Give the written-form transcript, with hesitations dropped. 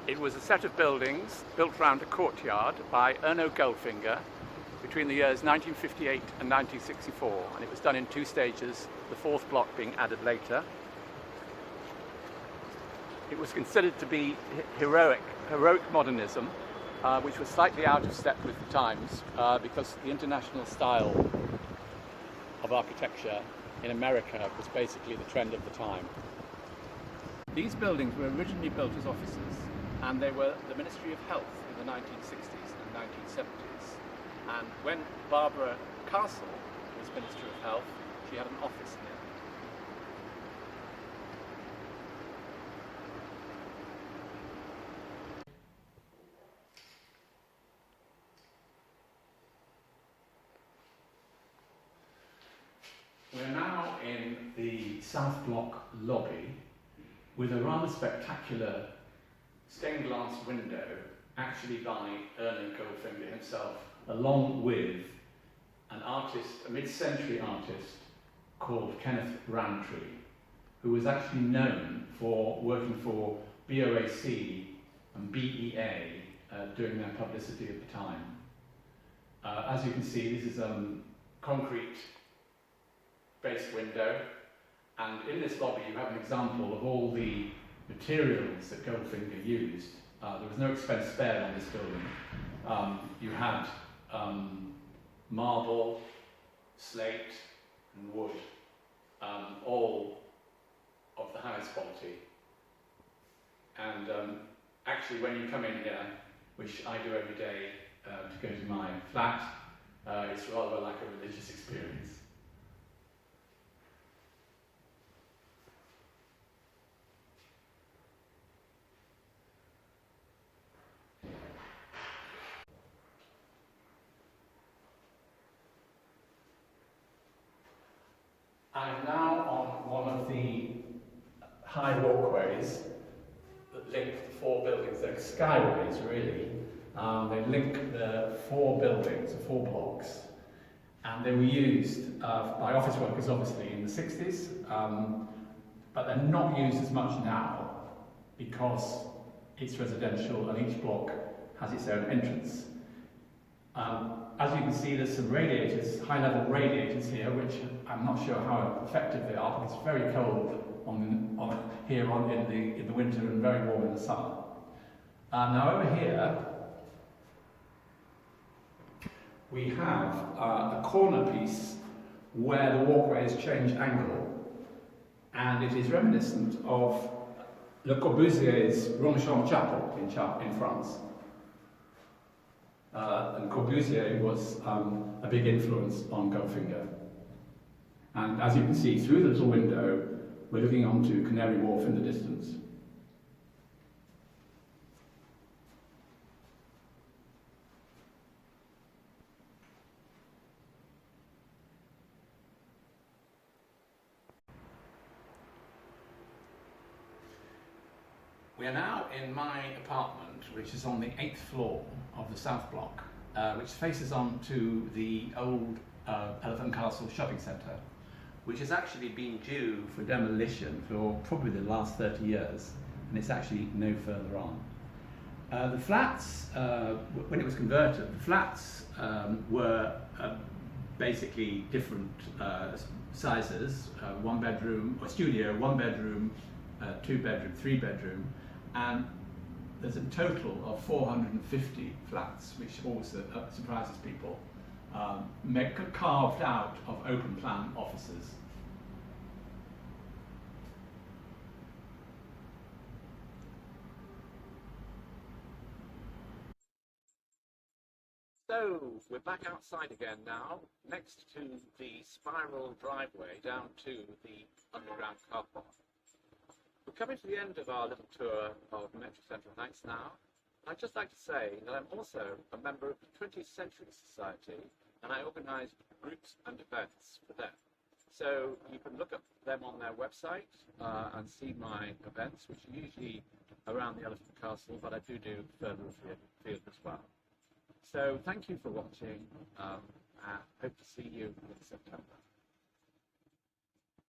It was a set of buildings built around a courtyard by Erno Goldfinger between the years 1958 and 1964, and it was done in two stages, the fourth block being added later. It was considered to be heroic modernism, which was slightly out of step with the times because the international style of architecture in America was basically the trend of the time. These buildings were originally built as offices, and they were the Ministry of Health in the 1960s and 1970s. And when Barbara Castle was Minister of Health, she had an office here. We're now in the South Block lobby with a rather spectacular stained glass window, actually by Erno Goldfinger himself, along with an artist, a mid-century artist called Kenneth Rowntree, who was actually known for working for BOAC and BEA during their publicity at the time. As you can see, this is a concrete-based window, and in this lobby you have an example of all the materials that Goldfinger used. There was no expense spared on this building. You had marble, slate and wood, all of the highest quality. And actually when you come in here, which I do every day to go to my flat, it's rather like a religious experience. I'm now on one of the high walkways that link the four buildings. They're skyways, really. They link the four buildings, the four blocks, and they were used by office workers, obviously, in the 60s, but they're not used as much now because it's residential and each block has its own entrance. As you can see, there's some radiators, high-level radiators here, which I'm not sure how effective they are because it's very cold here in the winter and very warm in the summer. Now over here, we have a corner piece where the walkways change angle, and it is reminiscent of Le Corbusier's Ronchamp Chapel in France. And Corbusier was a big influence on Goldfinger. And as you can see, through the little window, we're looking onto Canary Wharf in the distance. We are now in my apartment, which is on the 8th floor of the South Block, which faces on to the old Elephant Castle shopping centre, which has actually been due for demolition for probably the last 30 years, and it's actually no further on. The flats, when it was converted, the flats were basically different sizes, one bedroom, or studio, one bedroom, two bedroom, three bedroom, and there's a total of 450 flats, which always surprises people, carved out of open plan offices. So we're back outside again now, next to the spiral driveway down to the underground car park. We're coming to the end of our little tour of Metro Central Heights now. I'd just like to say that I'm also a member of the 20th Century Society, and I organise groups and events for them. So you can look up them on their website and see my events, which are usually around the Elephant Castle, but I do further afield as well. So thank you for watching, and hope to see you in September.